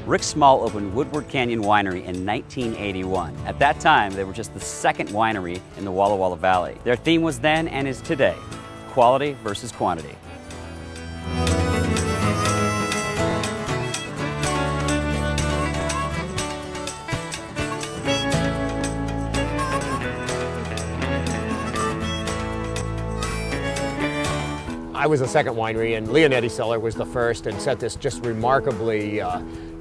Rick Small opened Woodward Canyon Winery in 1981. At that time, they were just the second winery in the Walla Walla Valley. Their theme was then and is today, quality versus quantity. I was the second winery, and Leonetti Cellar was the first, and set this just remarkably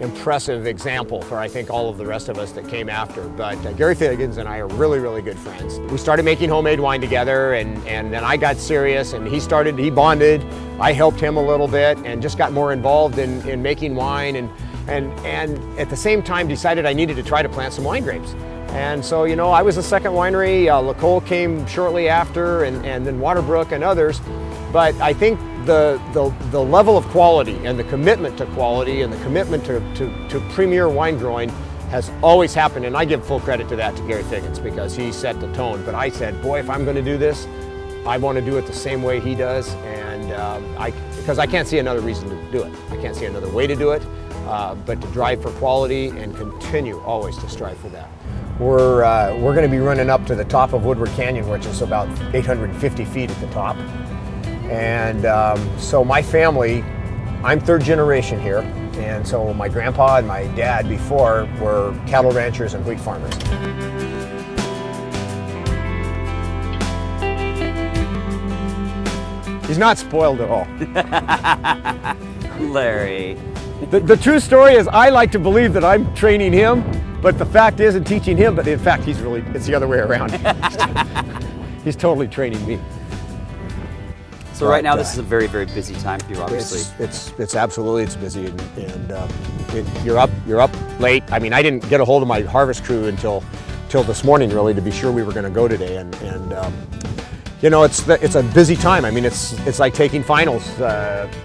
impressive example for, I think, all of the rest of us that came after. But Gary Figgins and I are really, really good friends. We started making homemade wine together, and then I got serious, and he bonded. I helped him a little bit, and just got more involved in making wine, and at the same time decided I needed to try to plant some wine grapes. And so, you know, I was the second winery. LaCole came shortly after, and then Waterbrook and others. But I think the level of quality and the commitment to quality and the commitment to premier wine growing has always happened, and I give full credit to that to Gary Figgins, because he set the tone. But I said, boy, if I'm going to do this, I want to do it the same way he does, and because I can't see another reason to do it. I can't see another way to do it, but to drive for quality and continue always to strive for that. We're going to be running up to the top of Woodward Canyon, which is about 850 feet at the top. And so my family, I'm third generation here, and so my grandpa and my dad before were cattle ranchers and wheat farmers. He's not spoiled at all. Larry. The true story is I like to believe that I'm training him, but the fact is I'm teaching him, but in fact it's the other way around. He's totally training me. So right now, this is a very, very busy time for you, obviously. It's absolutely busy, and you're up late. I mean, I didn't get a hold of my harvest crew until this morning, really, to be sure we were going to go today. And you know, it's a busy time. I mean, it's like taking finals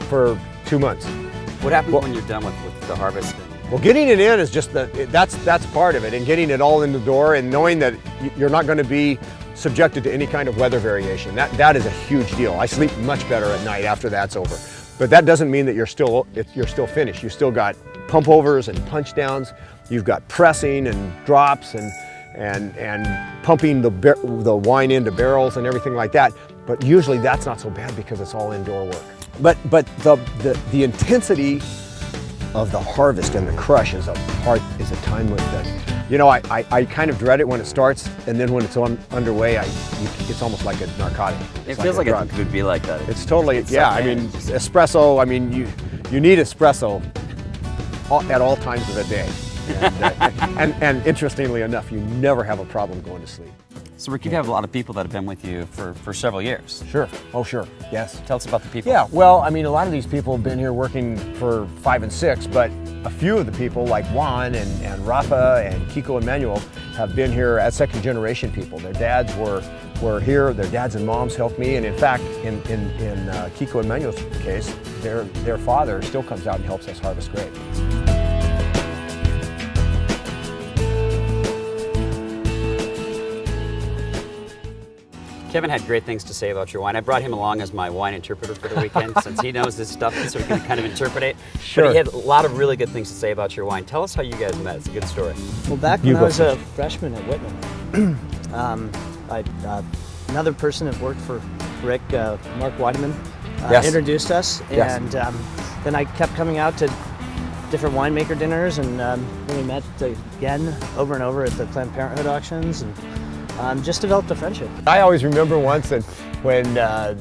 for 2 months. What happens when you're done with the harvest? Well, getting it in is just that's part of it, and getting it all in the door, and knowing that you're not going to be subjected to any kind of weather variation. That is a huge deal. I sleep much better at night after that's over. But that doesn't mean that you're still finished. You still got pump overs and punch downs. You've got pressing and drops and pumping the wine into barrels and everything like that. But usually that's not so bad because it's all indoor work. But the intensity of the harvest and the crush is a time that, you know, I kind of dread it when it starts, and then when it's underway, it's almost like a narcotic. It feels like it could be like that. It's totally, yeah. I mean, espresso. I mean, you need espresso at all times of the day, and interestingly enough, you never have a problem going to sleep. So Rick, you have a lot of people that have been with you for several years. Sure. Oh, sure. Yes. Tell us about the people. Yeah. Well, I mean, a lot of these people have been here working for 5 and 6, but a few of the people like Juan and Rafa and Kiko and Manuel have been here as second generation people. Their dads were here. Their dads and moms helped me, and in fact, in Kiko and Manuel's case, their father still comes out and helps us harvest grapes. Kevin had great things to say about your wine. I brought him along as my wine interpreter for the weekend since he knows this stuff, so he can kind of interpret it. Sure. But he had a lot of really good things to say about your wine. Tell us how you guys met. It's a good story. Well, back when I was a freshman at Whitman, another person that worked for Rick, Mark Weideman, Yes. introduced us, Yes. and then I kept coming out to different winemaker dinners, and then we met again over and over at the Planned Parenthood auctions, and just developed a friendship. I always remember once when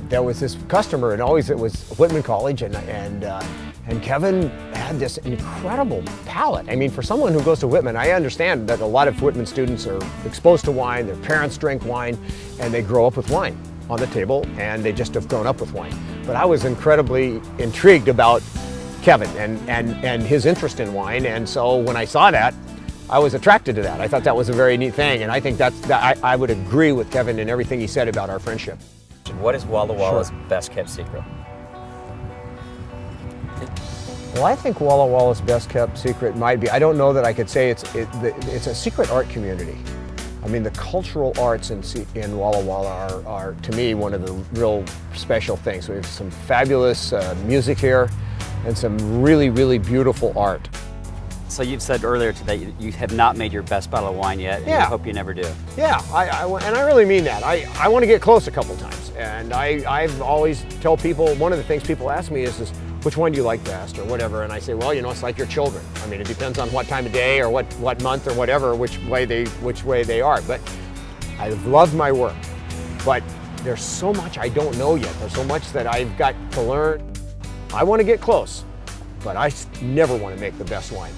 there was this customer, and always it was Whitman College, and Kevin had this incredible palate. I mean, for someone who goes to Whitman, I understand that a lot of Whitman students are exposed to wine, their parents drink wine, and they grow up with wine on the table, and they just have grown up with wine. But I was incredibly intrigued about Kevin and his interest in wine, and so when I saw that, I was attracted to that. I thought that was a very neat thing, and I think I would agree with Kevin in everything he said about our friendship. What is Walla Walla's best kept secret? Well, I think Walla Walla's best kept secret might be, I don't know that I could say it's a secret art community. I mean, the cultural arts in Walla Walla are, to me, one of the real special things. We have some fabulous music here and some really, really beautiful art. So you've said earlier today you have not made your best bottle of wine yet, and Yeah. I hope you never do. Yeah, and I really mean that. I want to get close a couple times. And I've always tell people, one of the things people ask me is which one do you like best or whatever? And I say, well, you know, it's like your children. I mean, it depends on what time of day or what month or whatever, which way they are. But I've loved my work. But there's so much I don't know yet. There's so much that I've got to learn. I want to get close, but I never want to make the best wine.